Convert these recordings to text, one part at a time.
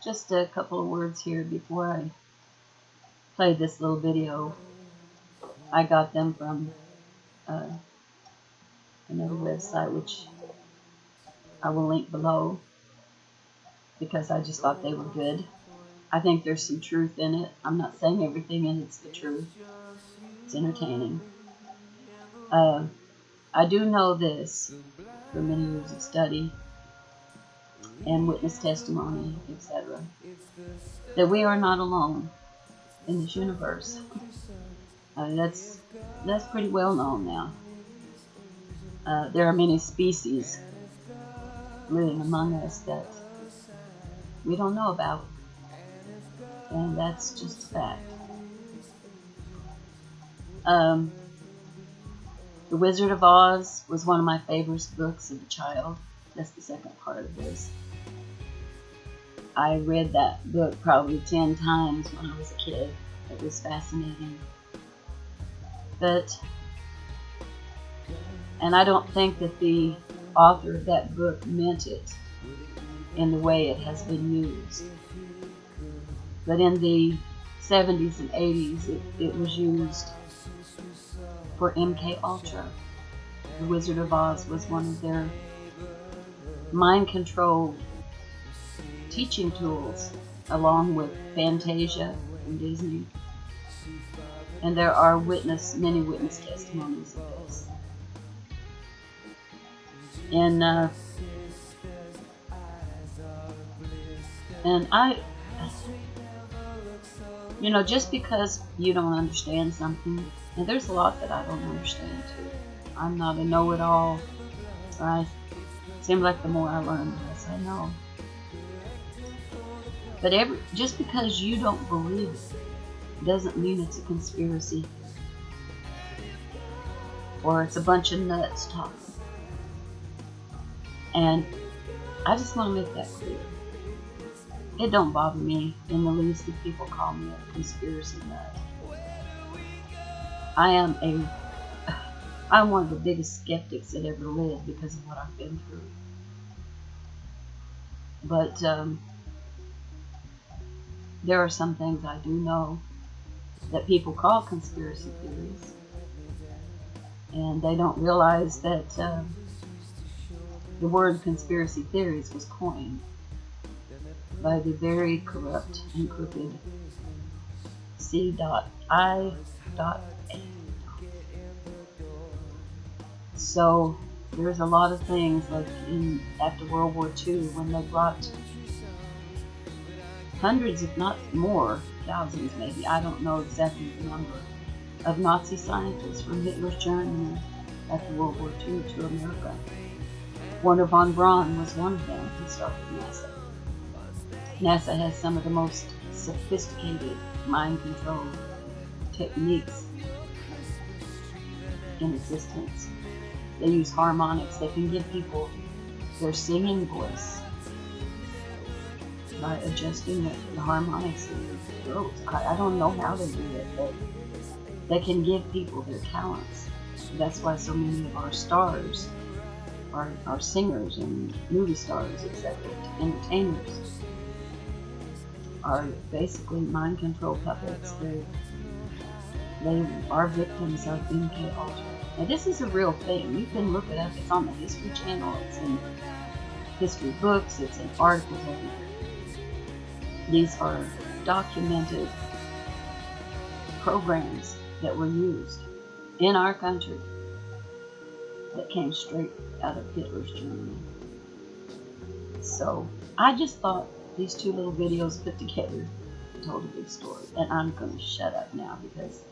Just a couple of words here before I play this little video. I got them from another website, which I will link below, because I just thought they were good. I think there's some truth in it. I'm not saying everything in it's the truth. It's entertaining. I do know this from many years of study and witness testimony, etc., that we are not alone in this universe. That's pretty well known now. There are many species living among us that we don't know about, and that's just a fact. The Wizard of Oz was one of my favorite books as a child. That's the second part of this. I read that book probably 10 times when I was a kid. It was fascinating. And I don't think that the author of that book meant it in the way it has been used. But in the 70s and 80s, it was used for MK Ultra. The Wizard of Oz was one of their mind control teaching tools, along with Fantasia from Disney. And there are many witness testimonies of this. And I, just because you don't understand something, and there's a lot that I don't understand too. I'm not a know-it-all. Right? Seems like the more I learn, the less I know. But just because you don't believe it doesn't mean it's a conspiracy or it's a bunch of nuts talking. And I just want to make that clear. It don't bother me in the least if people call me a conspiracy nut. I'm one of the biggest skeptics that ever lived because of what I've been through. But there are some things I do know that people call conspiracy theories, and they don't realize that the word conspiracy theories was coined by the very corrupt and crooked C.I.A. So there's a lot of things, like after World War II, when they brought hundreds, if not more, thousands maybe, I don't know exactly the number, of Nazi scientists from Hitler's Germany after World War II to America. Werner von Braun was one of them. He started NASA. NASA has some of the most sophisticated mind control techniques in existence. They use harmonics. They can give people their singing voice by adjusting the harmonics in their throat. I don't know how they do it, but they can give people their talents. That's why so many of our stars are singers and movie stars, etc., entertainers, are basically mind control puppets. They are victims of MK Ultra. Now, this is a real thing. You can look it up. It's on the History Channel. It's in history books. It's in articles everywhere. These are documented programs that were used in our country that came straight out of Hitler's Germany. So I just thought these two little videos put together told a big story. And I'm going to shut up now because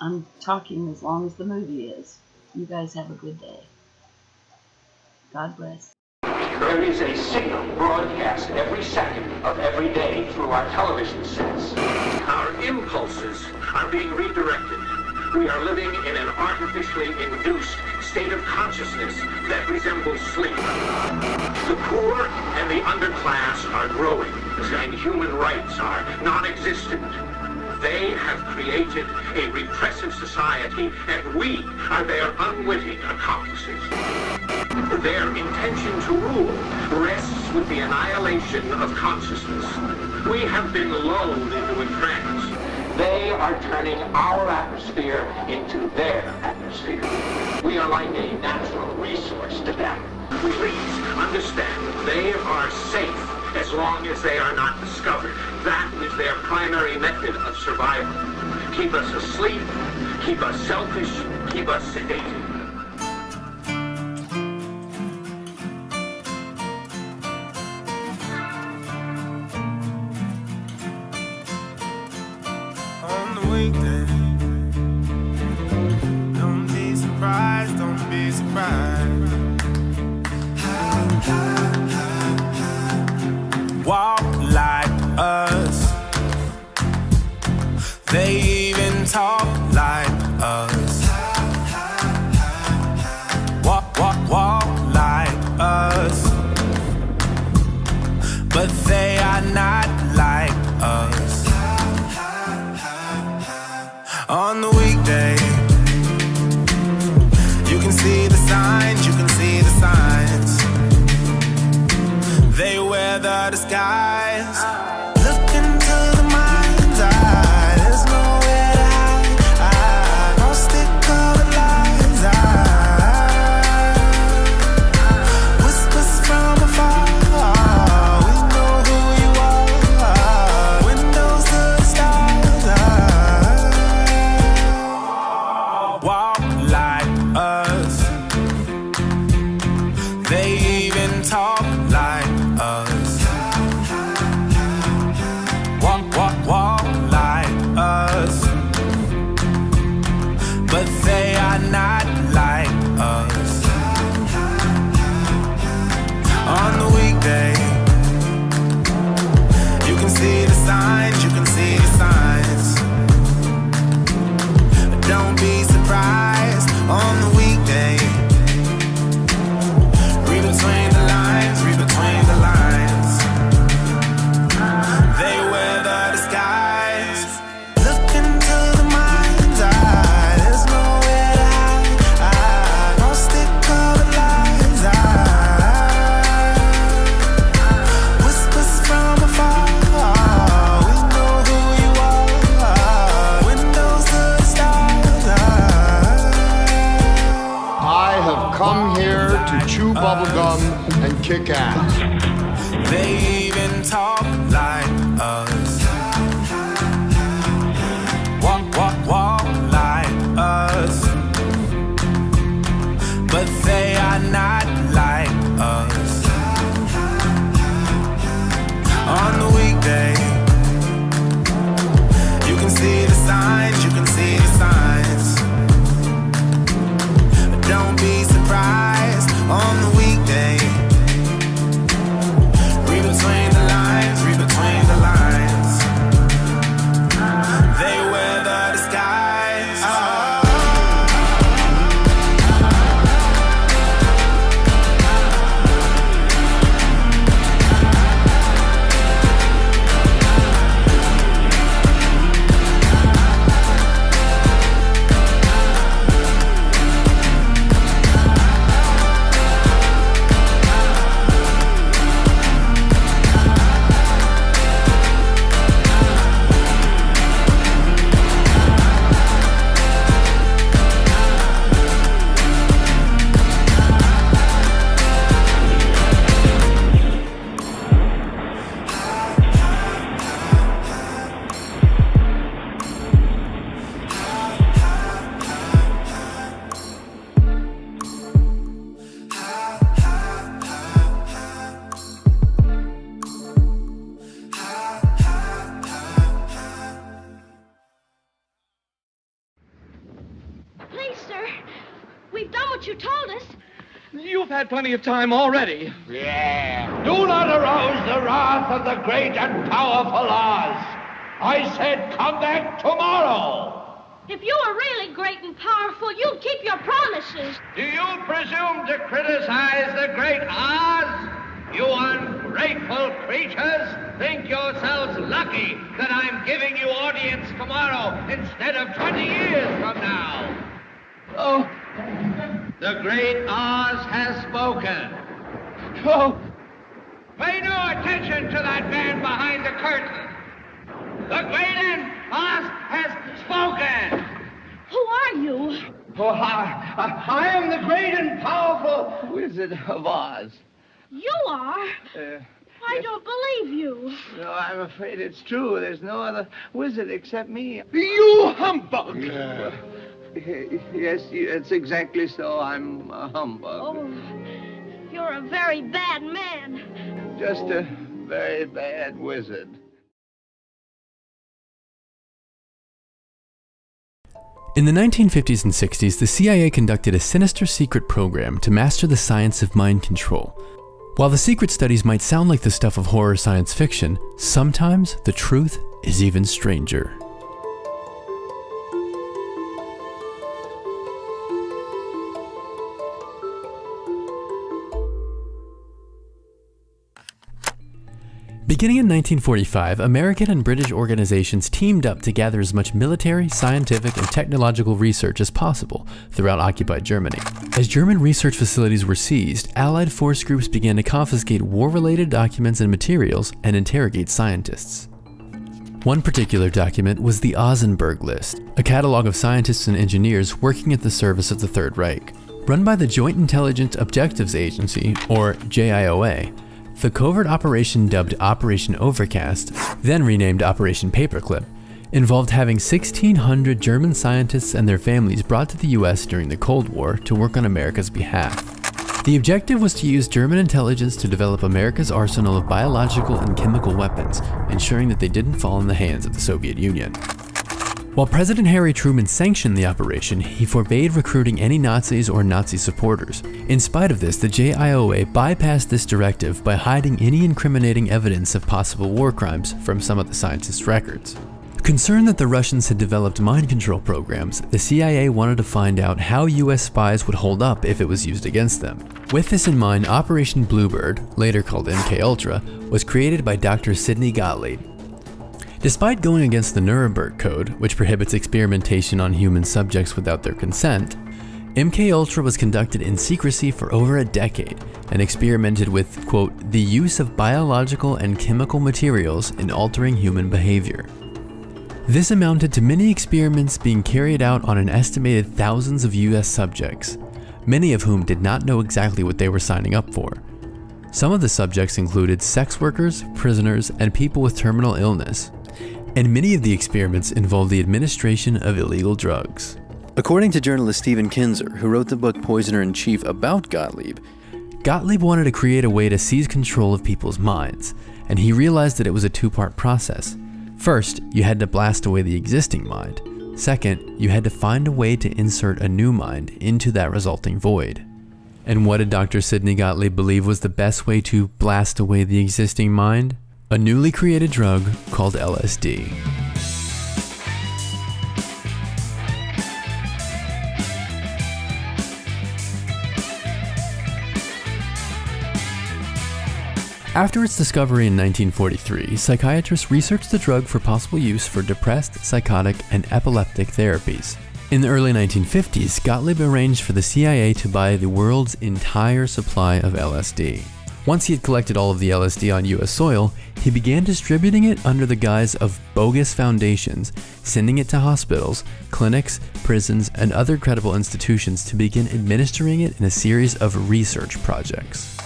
I'm talking as long as the movie is. You guys have a good day. God bless. There is a signal broadcast every second of every day through our television sets. Our impulses are being redirected. We are living in an artificially induced state of consciousness that resembles sleep. The poor and the underclass are growing, and human rights are non-existent. They have created a repressive society, and we are their unwitting accomplices. Their intention to rule rests with the annihilation of consciousness. We have been lulled into a trance. They are turning our atmosphere into their atmosphere. We are like a natural resource to them. Please understand, they are safe as long as they are not discovered. That is their primary method of survival. Keep us asleep, keep us selfish, keep us sedated. On the weekday, don't be surprised, don't be surprised. Walk like us. They even talk like us. Walk like us. But they are not like us. On the weekday, you can see the signs, you can see the signs. They wear the disguise. Look into the mind's eye. There's nowhere to hide. Frosted-colored lines. Whispers from afar. We know who you are. Windows to the stars. Walk like us. They even talk like us. Walk like us. But they are not like us. On the weekday, you can see the signs, you can see the signs. But don't be surprised on the weekday. Read between the lines, read between the lines. They wear the disguise. Look into the mind's eye. There's nowhere to hide. Frosted-colored lines. Whispers from afar. We know who you are. Windows to the stars. I have come here to chew bubblegum and kick ass. They even talk like us. Walk like us. But they are not like us. On the weekday, you can see the signs, you can see the signs. But don't be surprised on the weekday. Read between the lines, read between the lines. They wear the disguise. We've done what you told us. You've had plenty of time already. Yeah. Do not arouse the wrath of the great and powerful Oz. I said come back tomorrow. If you were really great and powerful, you'd keep your promises. Do you presume to criticize the great Oz? You ungrateful creatures think yourselves lucky that I'm giving you audience tomorrow. The great Oz has spoken. Oh, Pay no attention to that man behind the curtain. The great Oz has spoken. Who are you? Oh, I am the great and powerful Wizard of Oz. You are? I don't believe you. No, I'm afraid it's true. There's no other wizard except me. you humbug! Yes, it's exactly so. I'm a humbug. Oh, you're a very bad man. Just a very bad wizard. In the 1950s and 60s, the CIA conducted a sinister secret program to master the science of mind control. While the secret studies might sound like the stuff of horror science fiction, sometimes the truth is even stranger. Beginning in 1945, American and British organizations teamed up to gather as much military, scientific, and technological research as possible throughout occupied Germany. As German research facilities were seized, Allied force groups began to confiscate war-related documents and materials and interrogate scientists. One particular document was the Ozenberg List, a catalog of scientists and engineers working at the service of the Third Reich. Run by the Joint Intelligence Objectives Agency, or JIOA, the covert operation dubbed Operation Overcast, then renamed Operation Paperclip, involved having 1,600 German scientists and their families brought to the US during the Cold War to work on America's behalf. The objective was to use German intelligence to develop America's arsenal of biological and chemical weapons, ensuring that they didn't fall in the hands of the Soviet Union. While President Harry Truman sanctioned the operation, he forbade recruiting any Nazis or Nazi supporters. In spite of this, the JIOA bypassed this directive by hiding any incriminating evidence of possible war crimes from some of the scientists' records. Concerned that the Russians had developed mind control programs, the CIA wanted to find out how US spies would hold up if it was used against them. With this in mind, Operation Bluebird, later called MKUltra, was created by Dr. Sidney Gottlieb. Despite going against the Nuremberg Code, which prohibits experimentation on human subjects without their consent, MKUltra was conducted in secrecy for over a decade and experimented with, quote, the use of biological and chemical materials in altering human behavior. This amounted to many experiments being carried out on an estimated thousands of US subjects, many of whom did not know exactly what they were signing up for. Some of the subjects included sex workers, prisoners, and people with terminal illness. And many of the experiments involved the administration of illegal drugs. According to journalist Stephen Kinzer, who wrote the book Poisoner in Chief about Gottlieb, Gottlieb wanted to create a way to seize control of people's minds, and he realized that it was a two-part process. First, you had to blast away the existing mind. Second, you had to find a way to insert a new mind into that resulting void. And what did Dr. Sidney Gottlieb believe was the best way to blast away the existing mind? A newly created drug called LSD. After its discovery in 1943, psychiatrists researched the drug for possible use for depressed, psychotic, and epileptic therapies. In the early 1950s, Gottlieb arranged for the CIA to buy the world's entire supply of LSD. Once he had collected all of the LSD on US soil, he began distributing it under the guise of bogus foundations, sending it to hospitals, clinics, prisons, and other credible institutions to begin administering it in a series of research projects.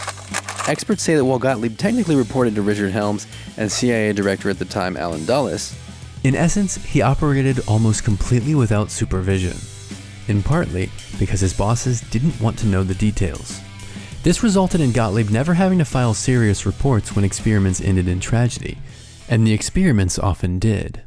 Experts say that while Gottlieb technically reported to Richard Helms and CIA director at the time Alan Dulles, in essence, he operated almost completely without supervision, in partly because his bosses didn't want to know the details. This resulted in Gottlieb never having to file serious reports when experiments ended in tragedy, and the experiments often did.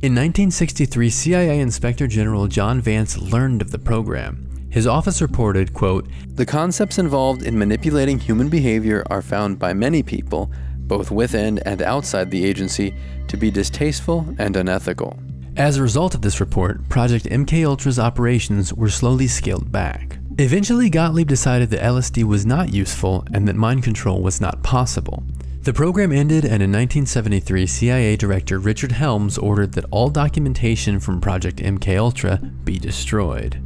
In 1963, CIA Inspector General John Vance learned of the program. His office reported, quote, "The concepts involved in manipulating human behavior are found by many people, both within and outside the agency, to be distasteful and unethical." As a result of this report, Project MKUltra's operations were slowly scaled back. Eventually, Gottlieb decided that LSD was not useful and that mind control was not possible. The program ended, and in 1973, CIA Director Richard Helms ordered that all documentation from Project MKUltra be destroyed.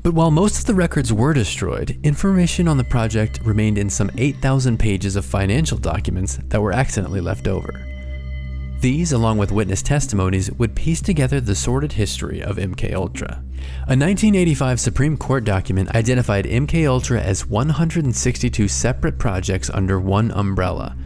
But while most of the records were destroyed, information on the project remained in some 8,000 pages of financial documents that were accidentally left over. These, along with witness testimonies, would piece together the sordid history of MKUltra. A 1985 Supreme Court document identified MKUltra as 162 separate projects under one umbrella,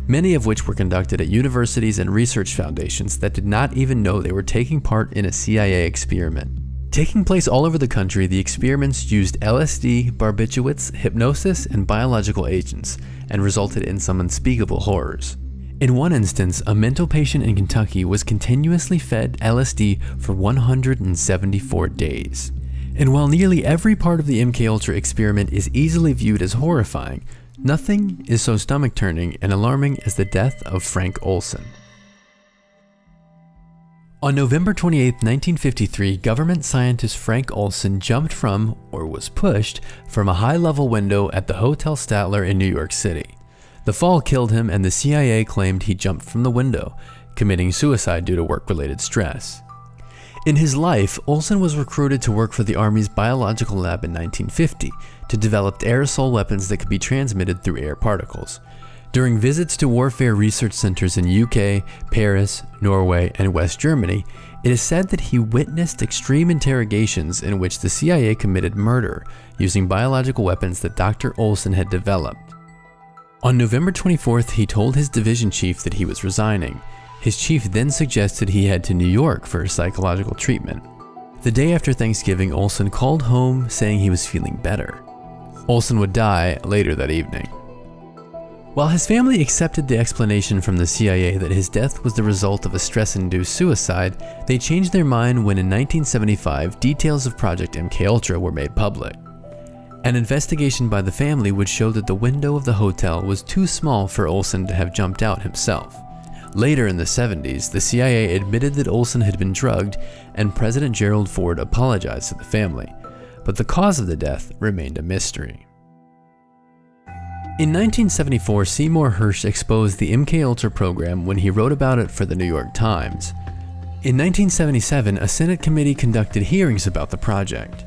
many of which were conducted at universities and research foundations that did not even know they were taking part in a CIA experiment. Taking place all over the country, the experiments used LSD, barbiturates, hypnosis, and biological agents, and resulted in some unspeakable horrors. In one instance, a mental patient in Kentucky was continuously fed LSD for 174 days. And while nearly every part of the MKUltra experiment is easily viewed as horrifying, nothing is so stomach-turning and alarming as the death of Frank Olson. On November 28, 1953, government scientist Frank Olson jumped from, or was pushed, from a high-level window at the Hotel Statler in New York City. The fall killed him, and the CIA claimed he jumped from the window, committing suicide due to work-related stress. In his life, Olson was recruited to work for the Army's biological lab in 1950 to develop aerosol weapons that could be transmitted through air particles. During visits to warfare research centers in UK, Paris, Norway, and West Germany, it is said that he witnessed extreme interrogations in which the CIA committed murder using biological weapons that Dr. Olson had developed. On November 24th, he told his division chief that he was resigning. His chief then suggested he head to New York for psychological treatment. The day after Thanksgiving, Olson called home saying he was feeling better. Olson would die later that evening. While his family accepted the explanation from the CIA that his death was the result of a stress-induced suicide, they changed their mind when in 1975 details of Project MKUltra were made public. An investigation by the family would show that the window of the hotel was too small for Olson to have jumped out himself. Later in the 70s, the CIA admitted that Olson had been drugged, and President Gerald Ford apologized to the family, but the cause of the death remained a mystery. In 1974, Seymour Hersh exposed the MKUltra program when he wrote about it for the New York Times. In 1977, a Senate committee conducted hearings about the project.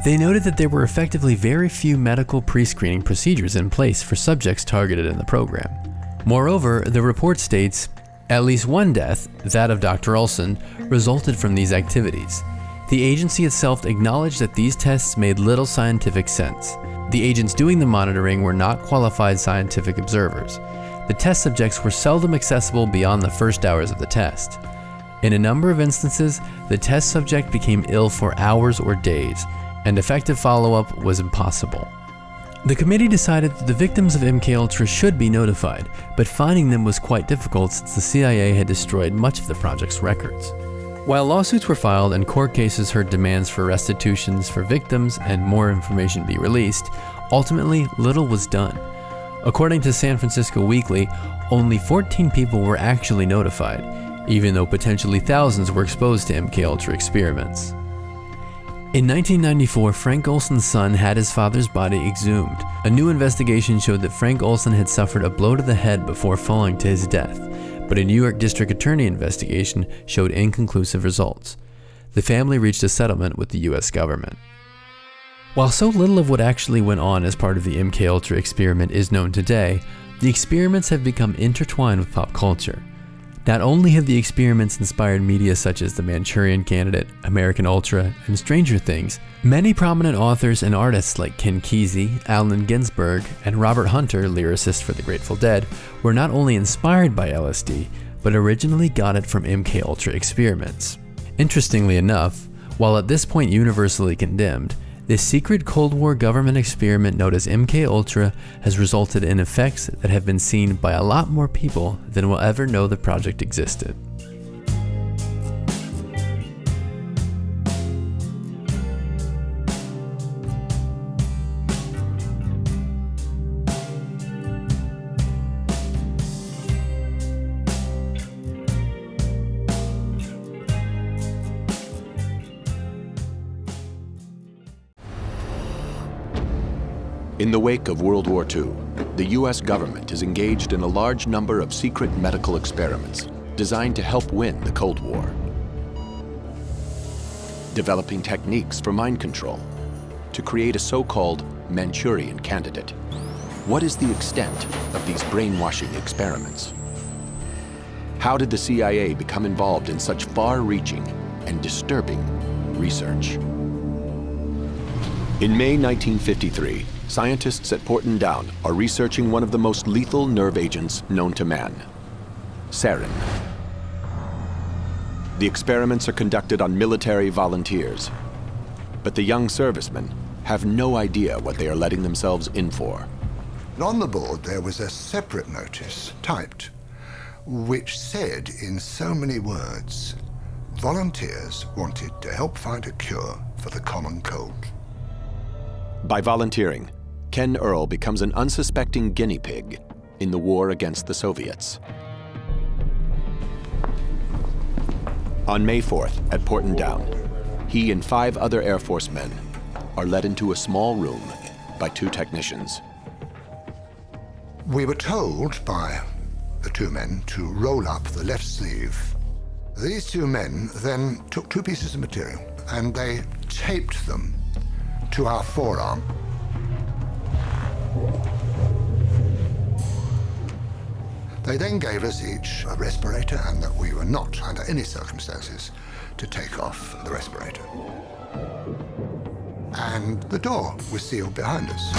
They noted that there were effectively very few medical pre-screening procedures in place for subjects targeted in the program. Moreover, the report states, at least one death, that of Dr. Olson, resulted from these activities. The agency itself acknowledged that these tests made little scientific sense. The agents doing the monitoring were not qualified scientific observers. The test subjects were seldom accessible beyond the first hours of the test. In a number of instances, the test subject became ill for hours or days, and effective follow-up was impossible. The committee decided that the victims of MKUltra should be notified, but finding them was quite difficult since the CIA had destroyed much of the project's records. While lawsuits were filed and court cases heard demands for restitutions for victims and more information be released, ultimately little was done. According to San Francisco Weekly, only 14 people were actually notified, even though potentially thousands were exposed to MKUltra experiments. In 1994, Frank Olson's son had his father's body exhumed. A new investigation showed that Frank Olson had suffered a blow to the head before falling to his death, but a New York District Attorney investigation showed inconclusive results. The family reached a settlement with the US government. While so little of what actually went on as part of the MKUltra experiment is known today, the experiments have become intertwined with pop culture. Not only have the experiments inspired media such as The Manchurian Candidate, American Ultra, and Stranger Things, many prominent authors and artists like Ken Kesey, Allen Ginsberg, and Robert Hunter, lyricist for the Grateful Dead, were not only inspired by LSD, but originally got it from MKUltra experiments. Interestingly enough, while at this point universally condemned, this secret Cold War government experiment known as MKUltra has resulted in effects that have been seen by a lot more people than will ever know the project existed. In the wake of World War II, the US government is engaged in a large number of secret medical experiments designed to help win the Cold War. Developing techniques for mind control, to create a so-called Manchurian candidate. What is the extent of these brainwashing experiments? How did the CIA become involved in such far-reaching and disturbing research? In May 1953, scientists at Porton Down are researching one of the most lethal nerve agents known to man, sarin. The experiments are conducted on military volunteers, but the young servicemen have no idea what they are letting themselves in for. On the board there was a separate notice, typed, which said in so many words, volunteers wanted to help find a cure for the common cold. By volunteering, Ken Earl becomes an unsuspecting guinea pig in the war against the Soviets. On May 4th at Porton Down, he and 5 other Air Force men are led into a small room by 2 technicians. We were told by the 2 men to roll up the left sleeve. These 2 men then took 2 pieces of material and they taped them to our forearm. They then gave us each a respirator and that we were not, under any circumstances, to take off the respirator. And the door was sealed behind us.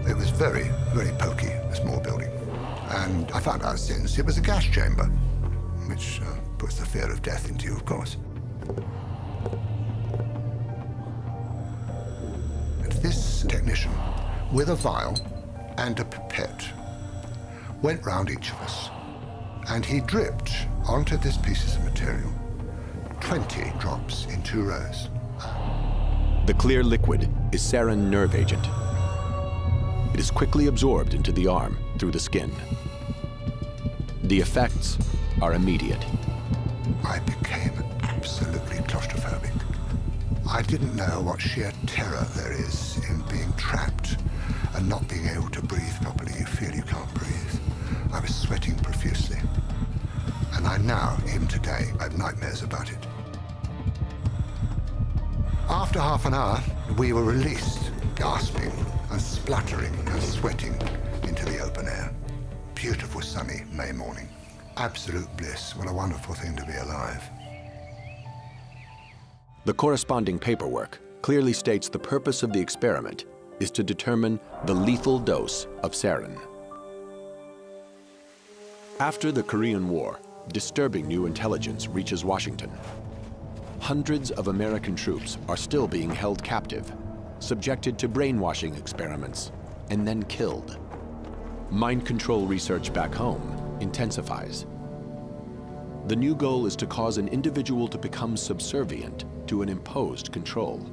It was very, very poky, a small building. And I found out since it was a gas chamber, which puts the fear of death into you, of course. And this technician, with a vial and a pipette, went round each of us, and he dripped onto these pieces of material 20 drops in 2 rows. The clear liquid is sarin nerve agent. It is quickly absorbed into the arm through the skin. The effects are immediate. I became absolutely claustrophobic. I didn't know what sheer terror there is in being trapped and not being able to breathe properly. You feel you can't breathe. I was sweating profusely. And I now, even today, I have nightmares about it. After half an hour, we were released, gasping and spluttering and sweating into the open air. Beautiful sunny May morning. Absolute bliss. What a wonderful thing to be alive. The corresponding paperwork clearly states the purpose of the experiment is to determine the lethal dose of sarin. After the Korean War, disturbing new intelligence reaches Washington. Hundreds of American troops are still being held captive, subjected to brainwashing experiments, and then killed. Mind control research back home intensifies. The new goal is to cause an individual to become subservient to an imposed control,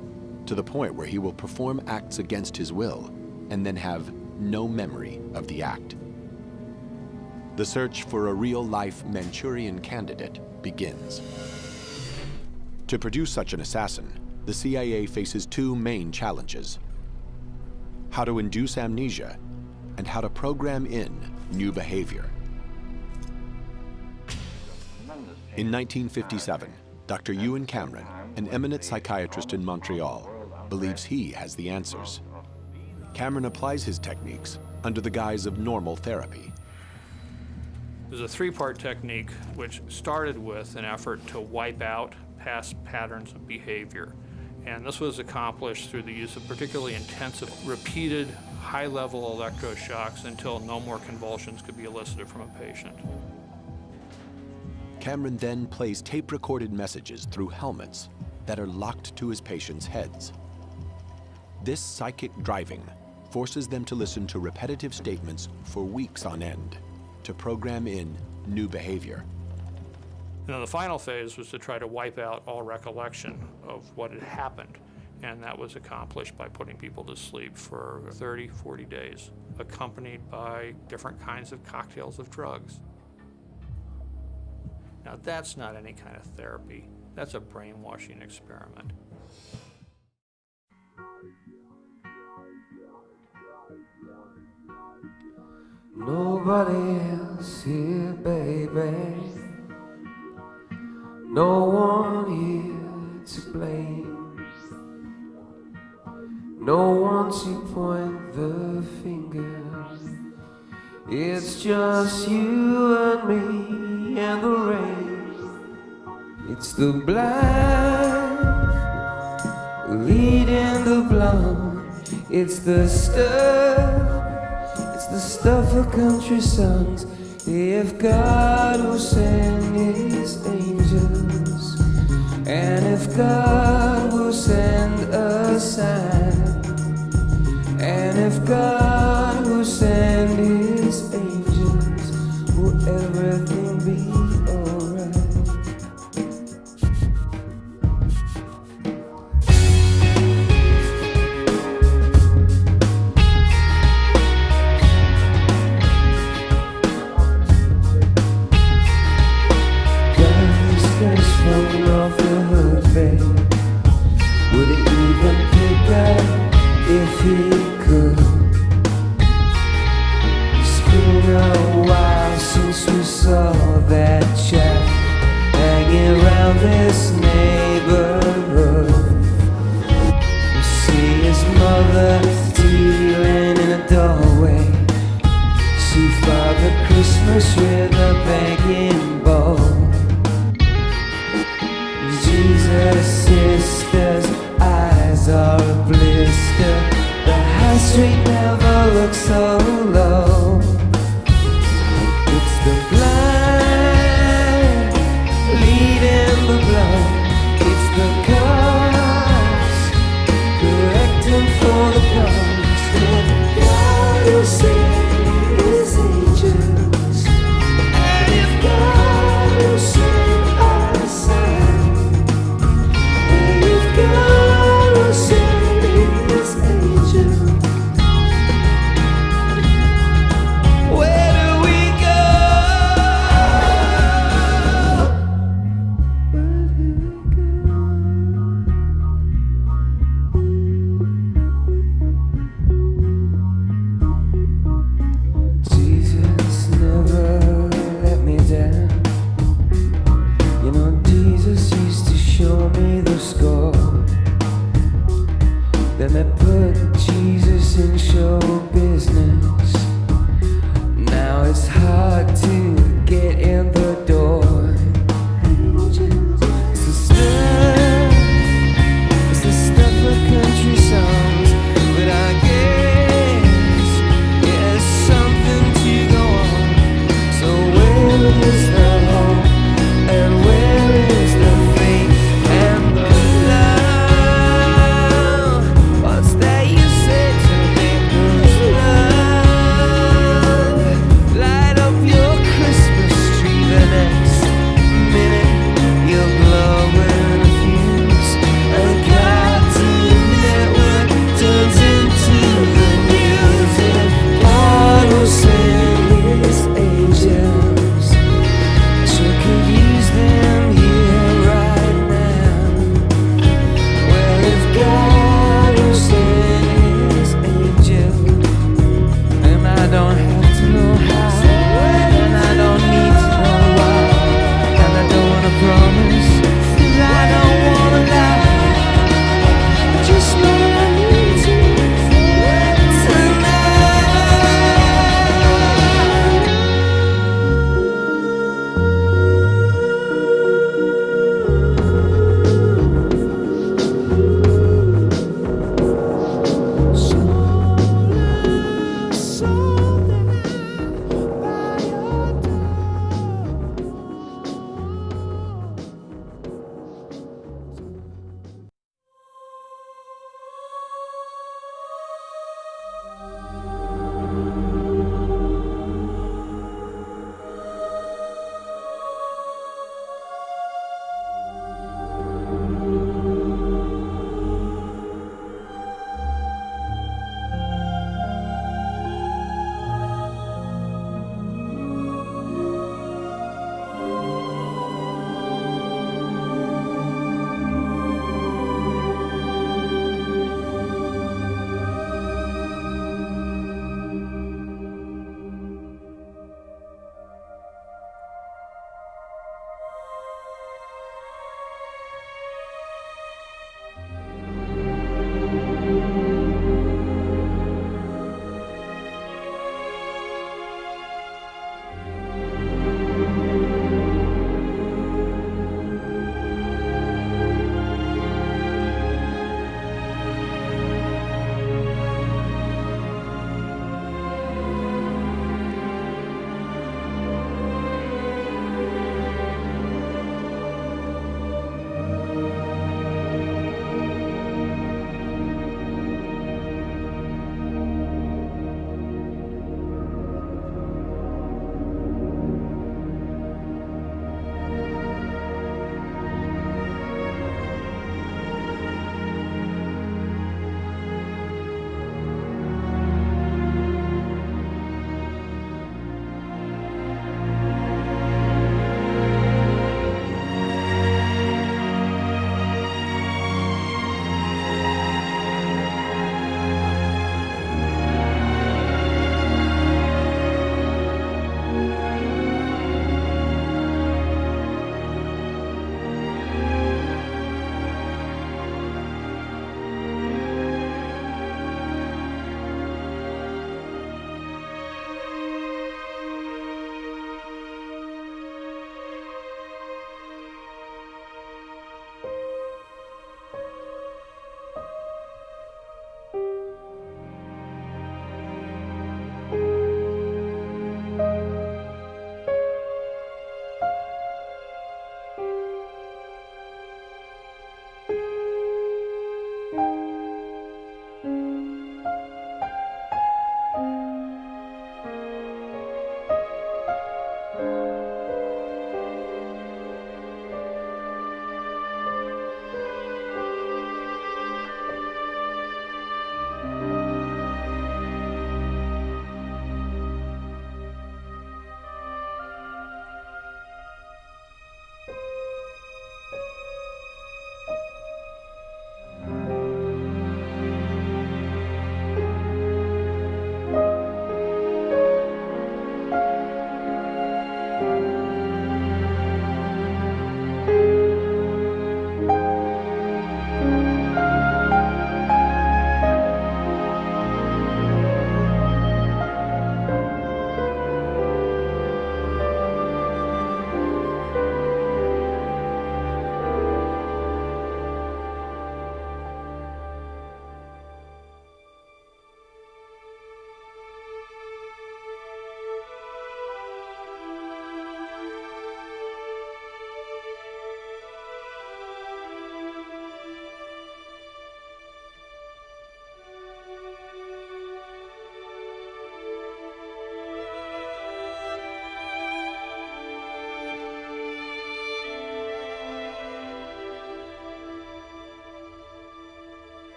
to the point where he will perform acts against his will and then have no memory of the act. The search for a real-life Manchurian candidate begins. To produce such an assassin, the CIA faces 2 main challenges: how to induce amnesia and how to program in new behavior. In 1957, Dr. Ewan Cameron, an eminent psychiatrist in Montreal, believes he has the answers. Cameron applies his techniques under the guise of normal therapy. There's a 3-part technique which started with an effort to wipe out past patterns of behavior. And this was accomplished through the use of particularly intensive, repeated, high-level electroshocks until no more convulsions could be elicited from a patient. Cameron then plays tape-recorded messages through helmets that are locked to his patients' heads. This psychic driving forces them to listen to repetitive statements for weeks on end to program in new behavior. Now, the final phase was to try to wipe out all recollection of what had happened, and that was accomplished by putting people to sleep for 30, 40 days, accompanied by different kinds of cocktails of drugs. Now, that's not any kind of therapy. That's a brainwashing experiment. Nobody else here, baby. No one here to blame. no one to point the finger. It's just you and me and the rain. It's the blind leading the blind. It's the stuff of country songs. If God will send his angels, and if God will send a sign, and if God will send his angels, will everything be alright? Falling off the hook, babe. Would it even pick up if he could? It's been a while since we saw that chap hanging around this neighborhood. You see his mother dealing in a doorway. See Father Christmas with a begging bowl. Jesus' sister's eyes are a blister. The high street never looks so low. It's the blind leading the blind. It's the cops correcting for the cops. God will send his angels, and if God will send our sign, God will send his angel. Where do we go? Where do we go? Jesus never let me down. You know, Jesus used to show me the score. Then they put Jesus in show business. Now it's hard to get in the